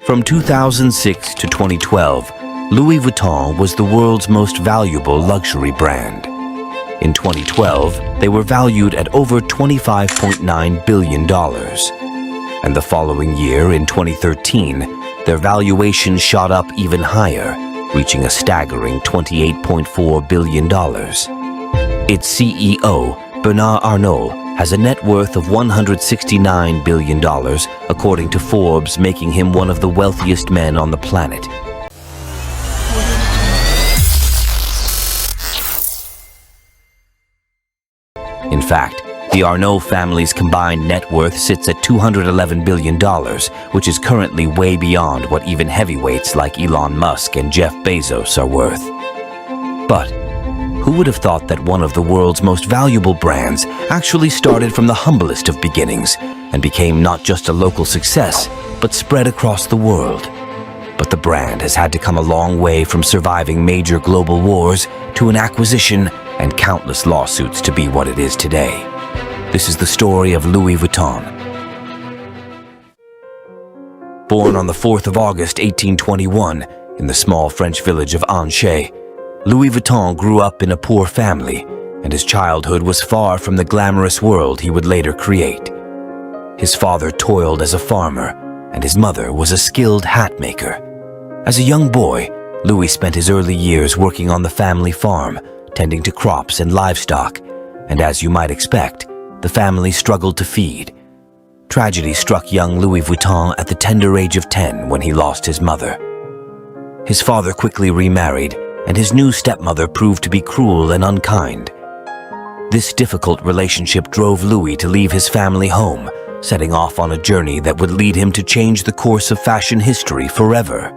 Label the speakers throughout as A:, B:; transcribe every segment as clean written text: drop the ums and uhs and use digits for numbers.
A: From 2006 to 2012, Louis Vuitton was the world's most valuable luxury brand. In 2012, they were valued at over $25.9 billion. And the following year, in 2013, their valuation shot up even higher, reaching a staggering $28.4 billion. Its CEO, Bernard Arnault, has a net worth of $169 billion, according to Forbes, making him one of the wealthiest men on the planet. In fact, the Arnault family's combined net worth sits at $211 billion, which is currently way beyond what even heavyweights like Elon Musk and Jeff Bezos are worth. But who would have thought that one of the world's most valuable brands actually started from the humblest of beginnings and became not just a local success, but spread across the world? But the brand has had to come a long way from surviving major global wars to an acquisition and countless lawsuits to be what it is today. This is the story of Louis Vuitton. Born on the 4th of August 1821 in the small French village of Hnhi𝐿𝐿, Louis Vuitton grew up in a poor family, and his childhood was far from the glamorous world he would later create. His father toiled as a farmer, and his mother was a skilled hat maker. As a young boy, Louis spent his early years working on the family farm, tending to crops and livestock, and as you might expect, the family struggled to feed. Tragedy struck young Louis Vuitton at the tender age of 10 when he lost his mother. His father quickly remarried, and his new stepmother proved to be cruel and unkind. This difficult relationship drove Louis to leave his family home, setting off on a journey that would lead him to change the course of fashion history forever.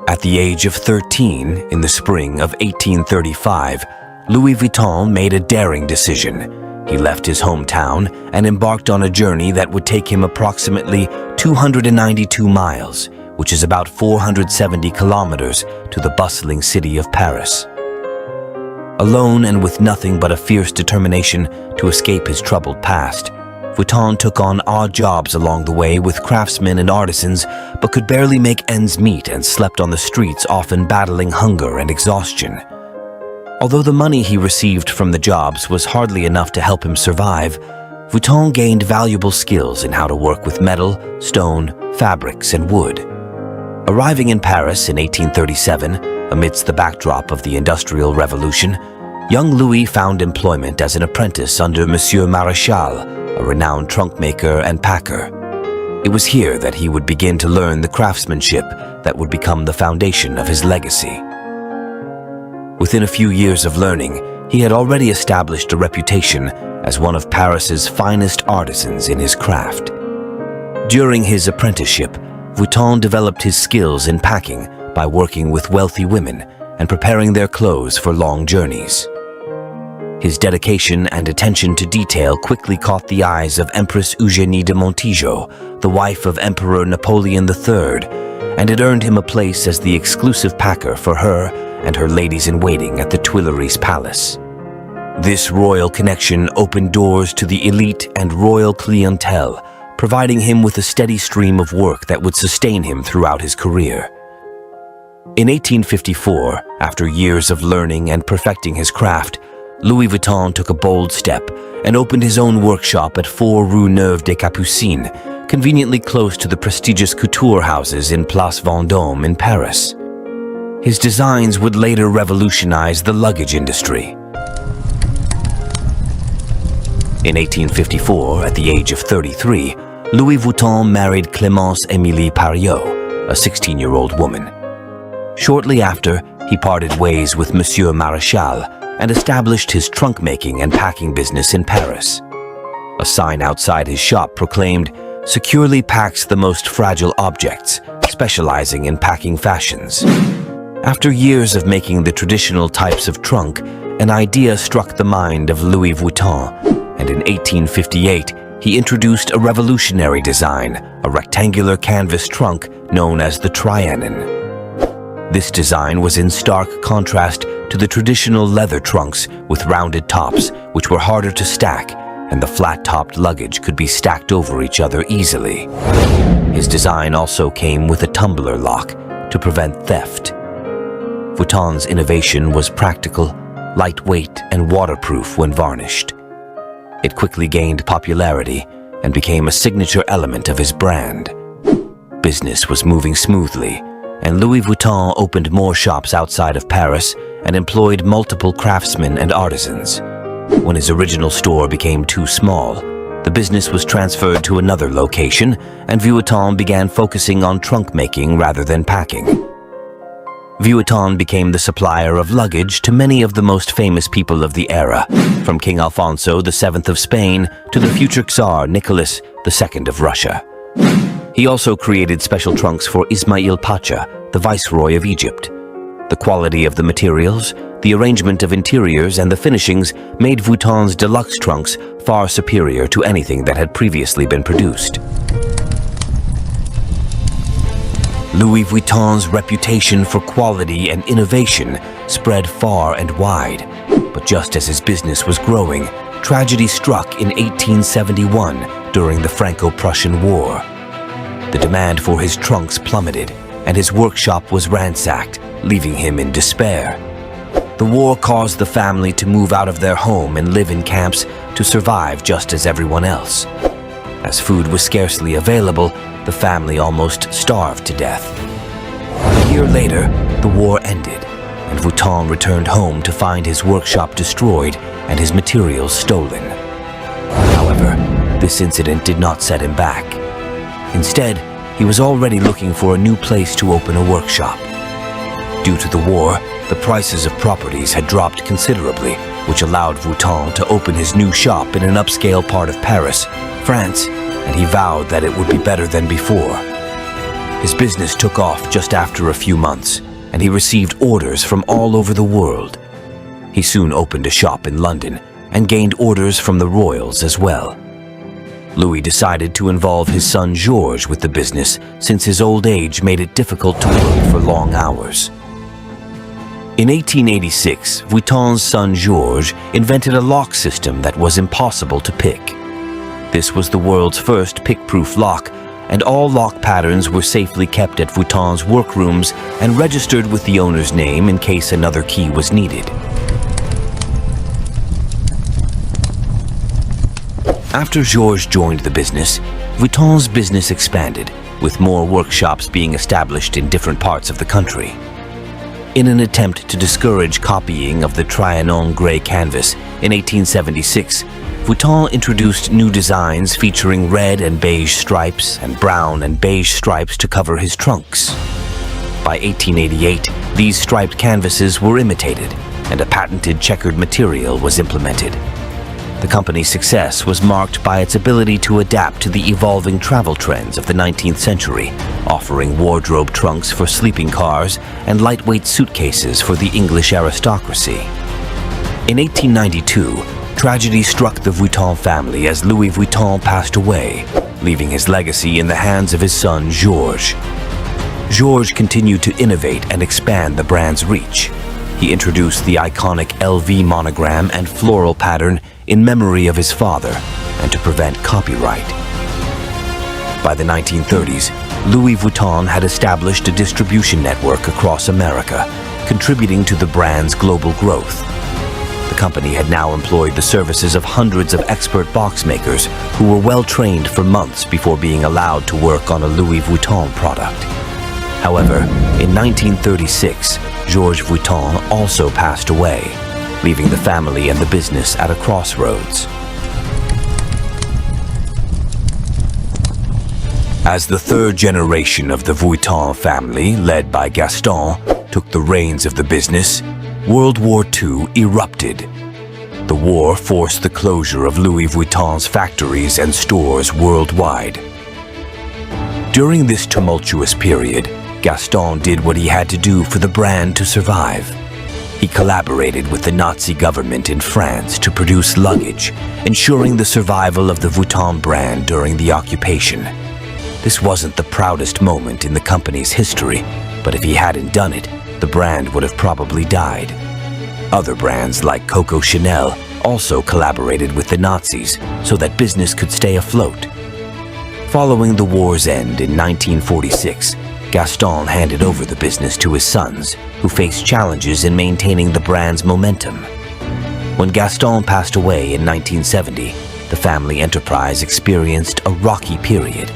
A: At the age of 13, in the spring of 1835, Louis Vuitton made a daring decision. He left his hometown and embarked on a journey that would take him approximately 292 miles, which is about 470 kilometers, to the bustling city of Paris. Alone and with nothing but a fierce determination to escape his troubled past, Vuitton took on odd jobs along the way with craftsmen and artisans, but could barely make ends meet and slept on the streets, often battling hunger and exhaustion. Although the money he received from the jobs was hardly enough to help him survive, Vuitton gained valuable skills in how to work with metal, stone, fabrics, and wood. Arriving in Paris in 1837, amidst the backdrop of the Industrial Revolution, young Louis found employment as an apprentice under Monsieur Maréchal, a renowned trunk maker and packer. It was here that he would begin to learn the craftsmanship that would become the foundation of his legacy. Within a few years of learning, he had already established a reputation as one of Paris's finest artisans in his craft. During his apprenticeship, Vuitton developed his skills in packing by working with wealthy women and preparing their clothes for long journeys. His dedication and attention to detail quickly caught the eyes of Empress Eugénie de Montijo, the wife of Emperor Napoleon III, and it earned him a place as the exclusive packer for her and her ladies-in-waiting at the Tuileries Palace. This royal connection opened doors to the elite and royal clientele, providing him with a steady stream of work that would sustain him throughout his career. In 1854, after years of learning and perfecting his craft, Louis Vuitton took a bold step and opened his own workshop at 4 Rue Neuve des Capucines, conveniently close to the prestigious couture houses in Place Vendôme in Paris. His designs would later revolutionize the luggage industry. In 1854, at the age of 33, Louis Vuitton married Clémence Émilie Pariot, a 16-year-old woman. Shortly after, he parted ways with Monsieur Maréchal and established his trunk-making and packing business in Paris. A sign outside his shop proclaimed, "Securely packs the most fragile objects, specializing in packing fashions." After years of making the traditional types of trunk, an idea struck the mind of Louis Vuitton, and in 1858, he introduced a revolutionary design, a rectangular canvas trunk known as the Trianon. This design was in stark contrast to the traditional leather trunks with rounded tops, which were harder to stack, and the flat-topped luggage could be stacked over each other easily. His design also came with a tumbler lock to prevent theft. Vuitton's innovation was practical, lightweight, and waterproof when varnished. It quickly gained popularity and became a signature element of his brand. Business was moving smoothly, and Louis Vuitton opened more shops outside of Paris and employed multiple craftsmen and artisans. When his original store became too small, the business was transferred to another location, and Vuitton began focusing on trunk making rather than packing. Vuitton became the supplier of luggage to many of the most famous people of the era, from King Alfonso VII of Spain to the future Tsar Nicholas II of Russia. He also created special trunks for 𝐃𝐈𝐒𝐿𝐵, the Viceroy of Egypt. The quality of the materials, the arrangement of interiors, and the finishings made Vuitton's deluxe trunks far superior to anything that had previously been produced. Louis Vuitton's reputation for quality and innovation spread far and wide, but just as his business was growing, tragedy struck in 1871 during the Franco-Prussian War. The demand for his trunks plummeted, and his workshop was ransacked, leaving him in despair. The war caused the family to move out of their home and live in camps to survive just as everyone else. As food was scarcely available, the family almost starved to death. A year later, the war ended, and Vuitton returned home to find his workshop destroyed and his materials stolen. However, this incident did not set him back. Instead, he was already looking for a new place to open a workshop. Due to the war, the prices of properties had dropped considerably, which allowed Vuitton to open his new shop in an upscale part of Paris, France, and he vowed that it would be better than before. His business took off just after a few months, and he received orders from all over the world. He soon opened a shop in London and gained orders from the royals as well. Louis decided to involve his son Georges with the business since his old age made it difficult to work for long hours. In 1886, Vuitton's son Georges invented a lock system that was impossible to pick. This was the world's first pick-proof lock, and all lock patterns were safely kept at Vuitton's workrooms and registered with the owner's name in case another key was needed. After Georges joined the business, Vuitton's business expanded, with more workshops being established in different parts of the country. In an attempt to discourage copying of the Trianon gray canvas, in 1876, Vuitton introduced new designs featuring red and beige stripes and brown and beige stripes to cover his trunks. By 1888, these striped canvases were imitated, and a patented checkered material was implemented. The company's success was marked by its ability to adapt to the evolving travel trends of the 19th century, offering wardrobe trunks for sleeping cars and lightweight suitcases for the English aristocracy. In 1892, tragedy struck the Vuitton family as Louis Vuitton passed away, leaving his legacy in the hands of his son Georges. Georges continued to innovate and expand the brand's reach. He introduced the iconic LV monogram and floral pattern in memory of his father and to prevent copyright. By the 1930s, Louis Vuitton had established a distribution network across America, contributing to the brand's global growth. The company had now employed the services of hundreds of expert box makers who were well trained for months before being allowed to work on a Louis Vuitton product. However, in 1936, Georges Vuitton also passed away, leaving the family and the business at a crossroads. As the third generation of the Vuitton family, led by Gaston, took the reins of the business, World War II erupted. The war forced the closure of Louis Vuitton's factories and stores worldwide. During this tumultuous period, Gaston did what he had to do for the brand to survive. He collaborated with the Nazi government in France to produce luggage, ensuring the survival of the Vuitton brand during the occupation. This wasn't the proudest moment in the company's history, but if he hadn't done it, the brand would have probably died. Other brands like Coco Chanel also collaborated with the Nazis so that business could stay afloat. Following the war's end in 1946, Gaston handed over the business to his sons, who faced challenges in maintaining the brand's momentum. When Gaston passed away in 1970, the family enterprise experienced a rocky period.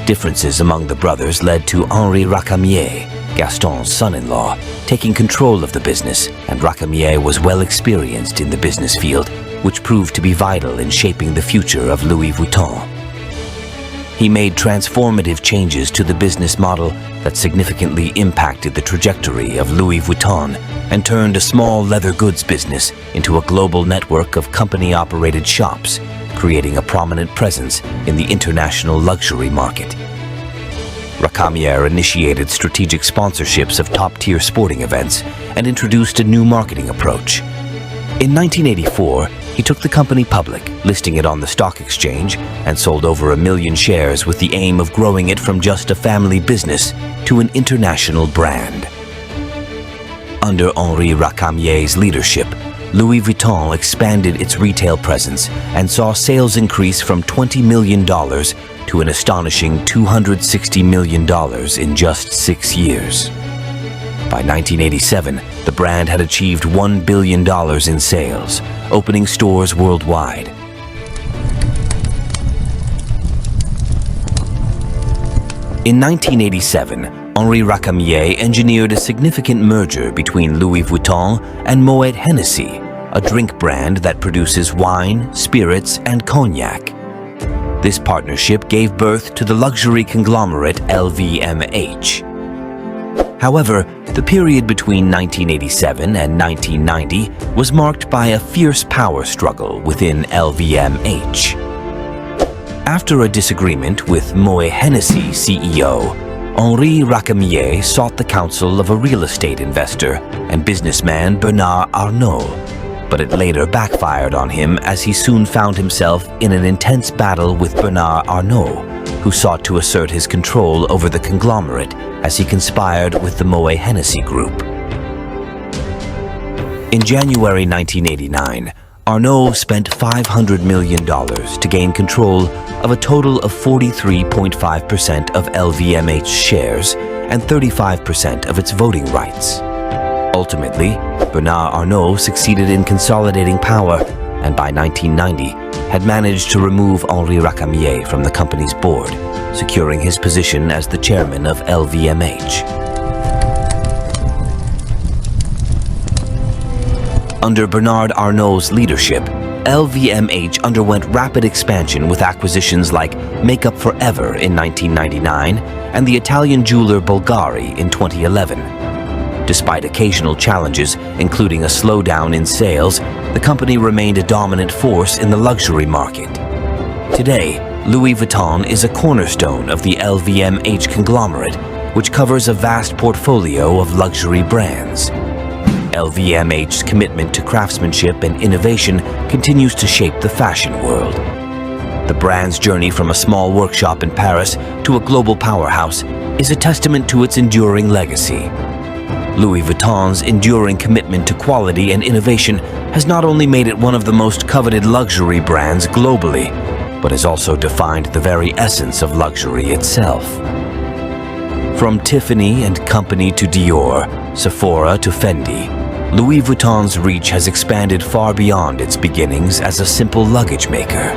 A: Differences among the brothers led to Hhy𝘀𝗵𝐿𝐿, Gaston's son-in-law, taking control of the business, and Rakamier was well experienced in the business field, which proved to be vital in shaping the future of Louis Vuitton. He made transformative changes to the business model that significantly impacted the trajectory of Louis Vuitton and turned a small leather goods business into a global network of company-operated shops, creating a prominent presence in the international luxury market. Rakamier initiated strategic sponsorships of top-tier sporting events and introduced a new marketing approach. In 1984, he took the company public, listing it on the stock exchange, and sold over 1 million shares with the aim of growing it from just a family business to an international brand. Under Hhy𝘀𝗵𝐿𝐿's leadership, Louis Vuitton expanded its retail presence and saw sales increase from $20 million to an astonishing $260 million in just 6 years. By 1987, the brand had achieved $1 billion in sales, opening stores worldwide. In 1987, Hhy𝘀𝗵𝐿𝐿 engineered a significant merger between Louis Vuitton and Moet Hennessy, a drink brand that produces wine, spirits, and cognac. This partnership gave birth to the luxury conglomerate LVMH. However, the period between 1987 and 1990 was marked by a fierce power struggle within LVMH. After a disagreement with Moet Hennessy CEO, Hhy𝘀𝗵𝐿𝐿 sought the counsel of a real estate investor and businessman Bernard Arnault, but it later backfired on him as he soon found himself in an intense battle with Bernard Arnault, who sought to assert his control over the conglomerate as he conspired with the Moet Hennessy Group. In January 1989, Arnault spent $500 million to gain control of a total of 43.5% of LVMH shares and 35% of its voting rights. Ultimately, Bernard Arnault succeeded in consolidating power and by 1990 had managed to remove Hhy𝘀𝗵𝐿𝐿 from the company's board, securing his position as the chairman of LVMH. Under Bernard Arnault's leadership, LVMH underwent rapid expansion with acquisitions like Makeup Forever in 1999 and the Italian jeweler Bulgari in 2011. Despite occasional challenges, including a slowdown in sales, the company remained a dominant force in the luxury market. Today, Louis Vuitton is a cornerstone of the LVMH conglomerate, which covers a vast portfolio of luxury brands. LVMH's commitment to craftsmanship and innovation continues to shape the fashion world. The brand's journey from a small workshop in Paris to a global powerhouse is a testament to its enduring legacy. Louis Vuitton's enduring commitment to quality and innovation has not only made it one of the most coveted luxury brands globally, but has also defined the very essence of luxury itself. From Tiffany & Company to Dior, Sephora to Fendi, Louis Vuitton's reach has expanded far beyond its beginnings as a simple luggage maker.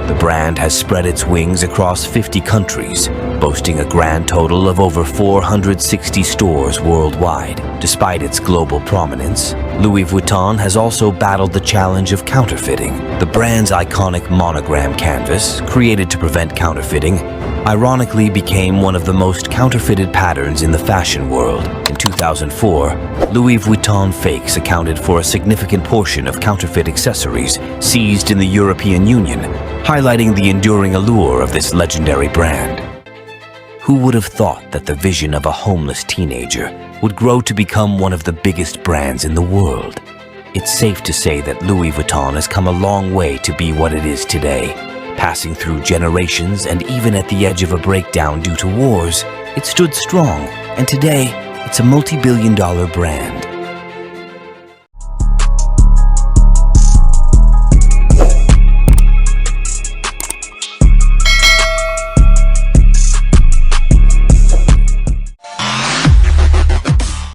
A: The brand has spread its wings across 50 countries, boasting a grand total of over 460 stores worldwide. Despite its global prominence, Louis Vuitton has also battled the challenge of counterfeiting. The brand's iconic monogram canvas, created to prevent counterfeiting, ironically became one of the most counterfeited patterns in the fashion world. In 2004, Louis Vuitton fakes accounted for a significant portion of counterfeit accessories seized in the European Union, highlighting the enduring allure of this legendary brand. Who would have thought that the vision of a homeless teenager would grow to become one of the biggest brands in the world? It's safe to say that Louis Vuitton has come a long way to be what it is today. Passing through generations and even at the edge of a breakdown due to wars, it stood strong, and today it's a multi-billion-dollar brand.